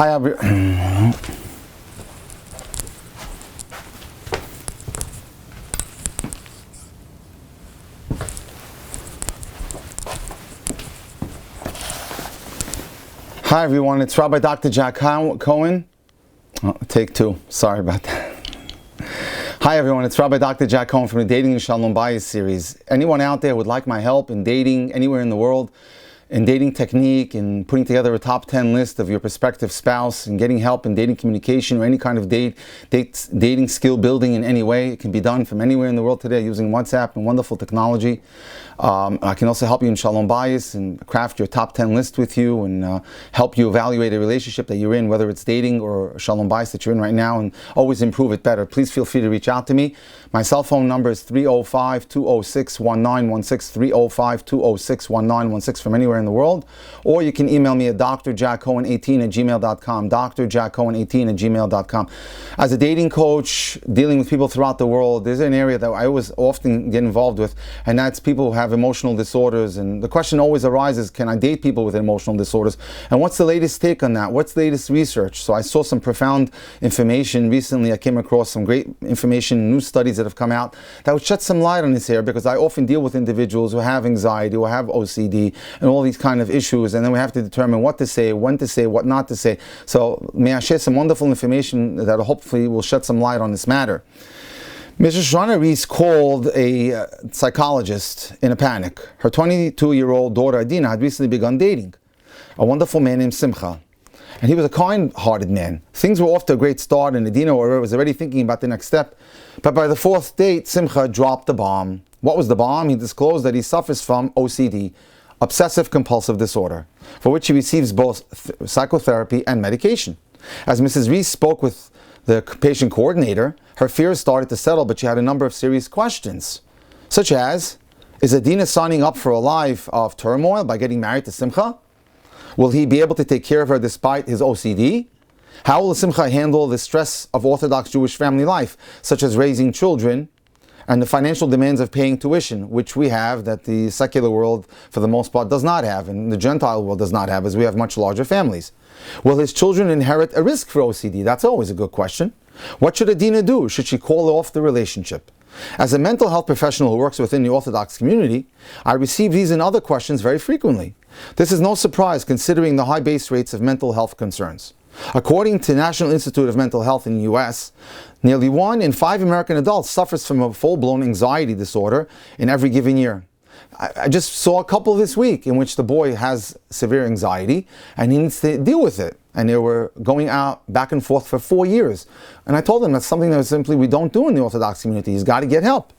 Hi, everyone. Hi, everyone. It's Rabbi Dr. Jack Cohen. Oh, take two. Sorry about that. Hi, everyone. It's Rabbi Dr. Jack Cohen from the Dating and Shalom Bayis series. Anyone out there would like my help in dating anywhere in the world, in dating technique, in putting together a top 10 list of your prospective spouse, and getting help in dating communication or any kind of dating skill building in any way, it can be done from anywhere in the world today using WhatsApp and wonderful technology. I can also help you in Shalom Bayis and craft your top 10 list with you and help you evaluate a relationship that you're in, whether it's dating or Shalom Bayis that you're in right now, and always improve it better. Please feel free to reach out to me. My cell phone number is 305-206-1916, 305-206-1916 from anywhere in the world. Or you can email me at drjackcohen18@gmail.com, drjackcohen18@gmail.com. As a dating coach, dealing with people throughout the world, there's an area that I always often get involved with, and that's people who have emotional disorders. And the question always arises, can I date people with emotional disorders? And what's the latest take on that? What's the latest research? So I saw some profound information recently. I came across some great information, new studies that have come out that would shed some light on this here, because I often deal with individuals who have anxiety, who have OCD, and all these kind of issues, and then we have to determine what to say, when to say, what not to say. So may I share some wonderful information that hopefully will shed some light on this matter. Mrs. Shana Reese called a psychologist in a panic. Her 22-year-old daughter Adina had recently begun dating a wonderful man named Simcha. And he was a kind-hearted man. Things were off to a great start, and Adina was already thinking about the next step. But by the fourth date, Simcha dropped the bomb. What was the bomb? He disclosed that he suffers from OCD, obsessive compulsive disorder, for which he receives both psychotherapy and medication. As Mrs. Reese spoke with the patient coordinator, her fears started to settle, but she had a number of serious questions, such as, is Adina signing up for a life of turmoil by getting married to Simcha? Will he be able to take care of her despite his OCD? How will Simcha handle the stress of Orthodox Jewish family life, such as raising children and the financial demands of paying tuition, which we have that the secular world, for the most part, does not have, and the Gentile world does not have, as we have much larger families? Will his children inherit a risk for OCD? That's always a good question. What should Adina do? Should she call off the relationship? As a mental health professional who works within the Orthodox community, I receive these and other questions very frequently. This is no surprise considering the high base rates of mental health concerns. According to National Institute of Mental Health in the US, nearly 1 in 5 American adults suffers from a full-blown anxiety disorder in every given year. I just saw a couple this week in which the boy has severe anxiety and he needs to deal with it. And they were going out back and forth for 4 years. And I told them that's something that simply we don't do in the Orthodox community. He's got to get help.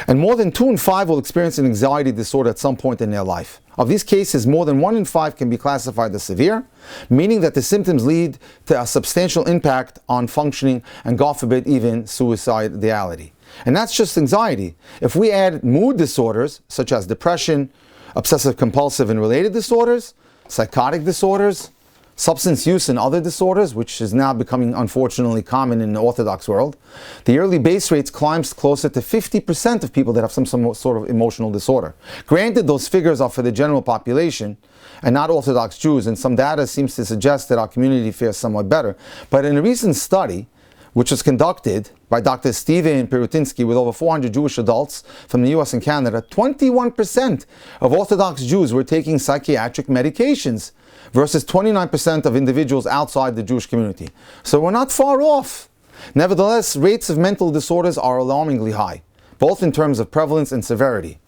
And more than 2 in 5 will experience an anxiety disorder at some point in their life. Of these cases, more than 1 in 5 can be classified as severe, meaning that the symptoms lead to a substantial impact on functioning and, God forbid, even suicidality. And that's just anxiety. If we add mood disorders, such as depression, obsessive compulsive and related disorders, psychotic disorders, substance use and other disorders, which is now becoming unfortunately common in the Orthodox world, the yearly base rates climbs closer to 50% of people that have some sort of emotional disorder. Granted, those figures are for the general population and not Orthodox Jews, and some data seems to suggest that our community fares somewhat better. But in a recent study, which was conducted by Dr. Steven Pirutinsky with over 400 Jewish adults from the US and Canada, 21% of Orthodox Jews were taking psychiatric medications versus 29% of individuals outside the Jewish community. So we're not far off. Nevertheless, rates of mental disorders are alarmingly high, both in terms of prevalence and severity.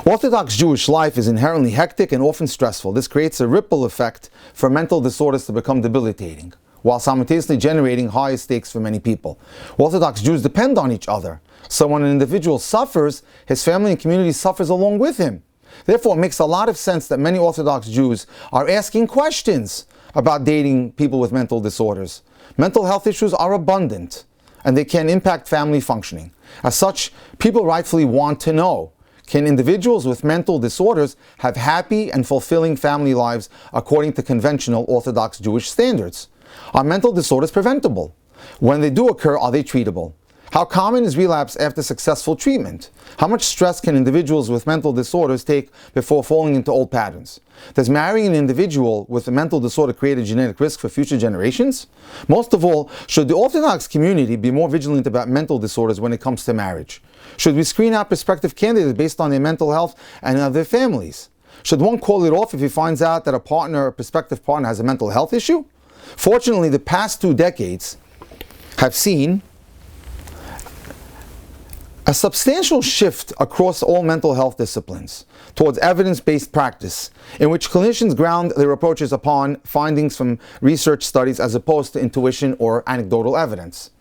Orthodox Jewish life is inherently hectic and often stressful. This creates a ripple effect for mental disorders to become debilitating, while simultaneously generating high stakes for many people. Orthodox Jews depend on each other, so when an individual suffers, his family and community suffers along with him. Therefore, it makes a lot of sense that many Orthodox Jews are asking questions about dating people with mental disorders. Mental health issues are abundant, and they can impact family functioning. As such, people rightfully want to know, can individuals with mental disorders have happy and fulfilling family lives according to conventional Orthodox Jewish standards? Are mental disorders preventable? When they do occur, are they treatable? How common is relapse after successful treatment? How much stress can individuals with mental disorders take before falling into old patterns? Does marrying an individual with a mental disorder create a genetic risk for future generations? Most of all, should the Orthodox community be more vigilant about mental disorders when it comes to marriage? Should we screen out prospective candidates based on their mental health and of their families? Should one call it off if he finds out that a prospective partner has a mental health issue? Fortunately, the past 2 decades have seen a substantial shift across all mental health disciplines towards evidence-based practice, in which clinicians ground their approaches upon findings from research studies as opposed to intuition or anecdotal evidence.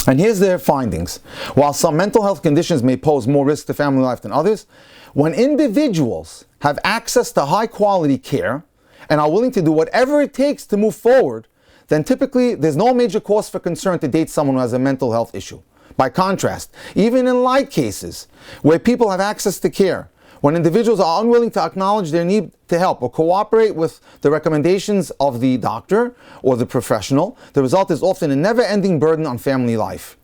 And here's their findings. While some mental health conditions may pose more risk to family life than others, when individuals have access to high-quality care and are willing to do whatever it takes to move forward, then typically there's no major cause for concern to date someone who has a mental health issue. By contrast, even in light cases where people have access to care, when individuals are unwilling to acknowledge their need to help or cooperate with the recommendations of the doctor or the professional, the result is often a never-ending burden on family life.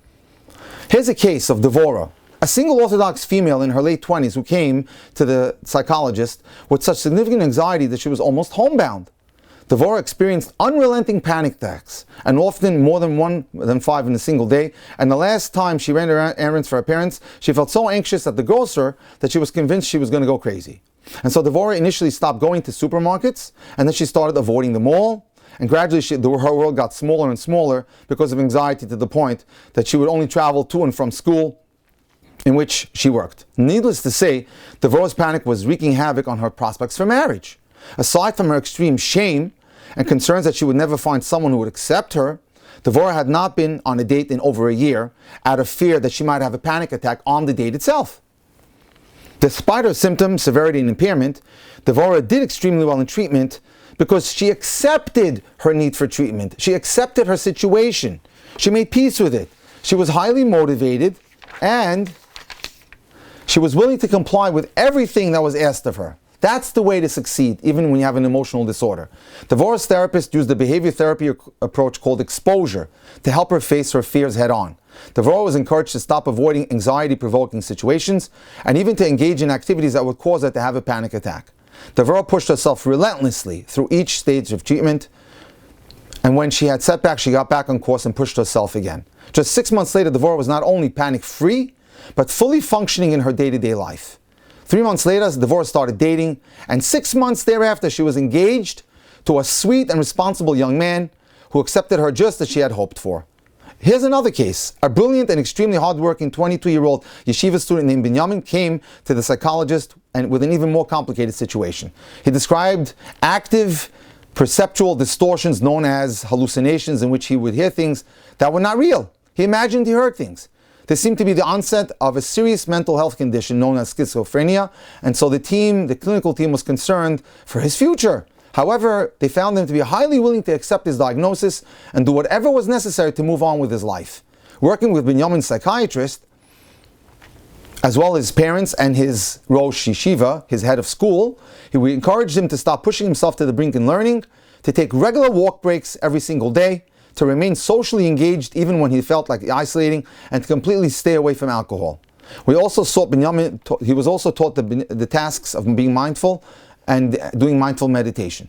Here's a case of Devorah, a single Orthodox female in her late 20s who came to the psychologist with such significant anxiety that she was almost homebound. Devorah experienced unrelenting panic attacks, and often more than 5 in a single day. And the last time she ran errands for her parents, she felt so anxious at the grocer that she was convinced she was going to go crazy. And so Devorah initially stopped going to supermarkets, and then she started avoiding the mall. And gradually her world got smaller and smaller because of anxiety, to the point that she would only travel to and from school in which she worked. Needless to say, Devorah's panic was wreaking havoc on her prospects for marriage. Aside from her extreme shame and concerns that she would never find someone who would accept her, Devorah had not been on a date in over a year out of fear that she might have a panic attack on the date itself. Despite her symptoms, severity, and impairment, Devorah did extremely well in treatment because she accepted her need for treatment. She accepted her situation. She made peace with it. She was highly motivated, and she was willing to comply with everything that was asked of her. That's the way to succeed, even when you have an emotional disorder. Devorah's therapist used a behavior therapy approach called exposure to help her face her fears head on. Devorah was encouraged to stop avoiding anxiety-provoking situations and even to engage in activities that would cause her to have a panic attack. Devorah pushed herself relentlessly through each stage of treatment, and when she had setbacks, she got back on course and pushed herself again. Just 6 months later, Devorah was not only panic-free, but fully functioning in her day-to-day life. 3 months later, Devorah started dating, and 6 months thereafter, she was engaged to a sweet and responsible young man who accepted her just as she had hoped for. Here's another case. A brilliant and extremely hardworking 22-year-old yeshiva student named Binyamin came to the psychologist and with an even more complicated situation. He described active perceptual distortions known as hallucinations, in which he would hear things that were not real. He imagined he heard things. This seemed to be the onset of a serious mental health condition known as schizophrenia, and so the clinical team was concerned for his future. However, they found him to be highly willing to accept his diagnosis and do whatever was necessary to move on with his life. Working with Binyamin's psychiatrist, as well as his parents and his Rosh Yeshiva, his head of school, we encouraged him to stop pushing himself to the brink in learning, to take regular walk breaks every single day, to remain socially engaged even when he felt like isolating, and to completely stay away from alcohol. We also sought Binyamin, he was also taught the tasks of being mindful and doing mindful meditation.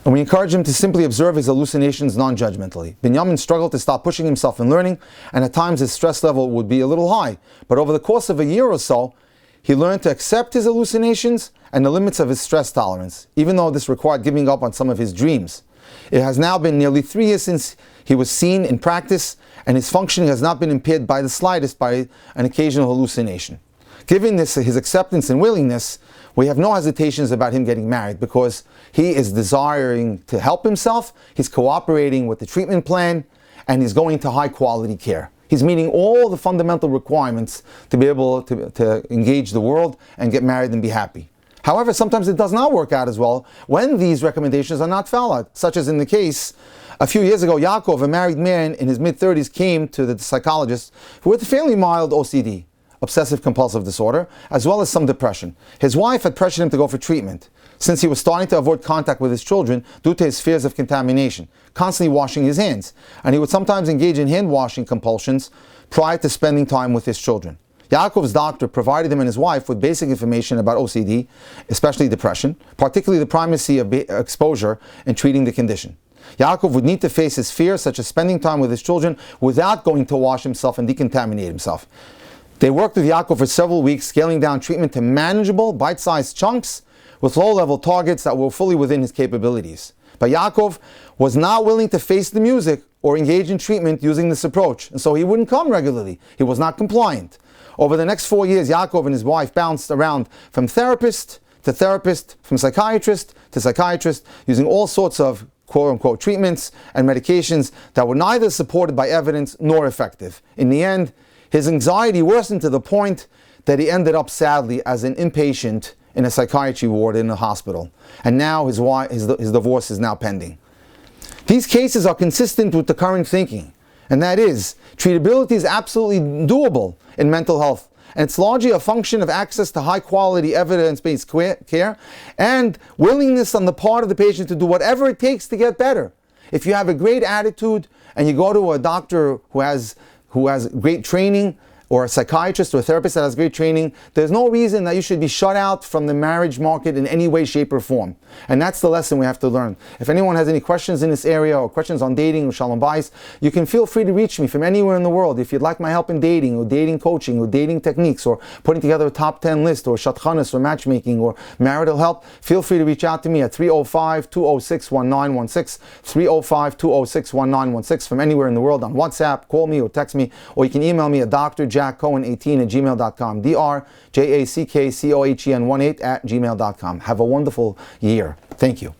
And we encouraged him to simply observe his hallucinations non-judgmentally. Binyamin struggled to stop pushing himself in learning, and at times his stress level would be a little high. But over the course of a year or so, he learned to accept his hallucinations and the limits of his stress tolerance, even though this required giving up on some of his dreams. It has now been nearly 3 years since he was seen in practice, and his functioning has not been impaired by the slightest by an occasional hallucination. Given this, his acceptance and willingness, we have no hesitations about him getting married, because he is desiring to help himself, he's cooperating with the treatment plan, and he's going to high quality care. He's meeting all the fundamental requirements to be able to engage the world and get married and be happy. However, sometimes it does not work out as well when these recommendations are not followed, such as in the case a few years ago. Yaakov, a married man in his mid-30s, came to the psychologist with fairly mild OCD. obsessive compulsive disorder, as well as some depression. His wife had pressured him to go for treatment, since he was starting to avoid contact with his children due to his fears of contamination, constantly washing his hands, and he would sometimes engage in hand washing compulsions prior to spending time with his children. Yaakov's doctor provided him and his wife with basic information about OCD, especially depression, particularly the primacy of exposure in treating the condition. Yaakov would need to face his fears, such as spending time with his children without going to wash himself and decontaminate himself. They worked with Yaakov for several weeks, scaling down treatment to manageable, bite-sized chunks with low-level targets that were fully within his capabilities. But Yaakov was not willing to face the music or engage in treatment using this approach, and so he wouldn't come regularly. He was not compliant. Over the next 4 years, Yaakov and his wife bounced around from therapist to therapist, from psychiatrist to psychiatrist, using all sorts of quote-unquote treatments and medications that were neither supported by evidence nor effective. In the end, his anxiety worsened to the point that he ended up sadly as an inpatient in a psychiatry ward in a hospital. And now his divorce is now pending. These cases are consistent with the current thinking, and that is, treatability is absolutely doable in mental health, and it's largely a function of access to high-quality, evidence-based care and willingness on the part of the patient to do whatever it takes to get better. If you have a great attitude and you go to a doctor who has great training, or a psychiatrist or a therapist that has great training, there's no reason that you should be shut out from the marriage market in any way, shape, or form. And that's the lesson we have to learn. If anyone has any questions in this area or questions on dating or shalom bayis, you can feel free to reach me from anywhere in the world. If you'd like my help in dating or dating coaching or dating techniques or putting together a top 10 list or shatchanis or matchmaking or marital help, feel free to reach out to me at 305-206-1916, 305-206-1916 from anywhere in the world on WhatsApp, call me or text me, or you can email me at drjackcohen18@gmail.com, drjackcohen18@gmail.com. Have a wonderful year. Thank you.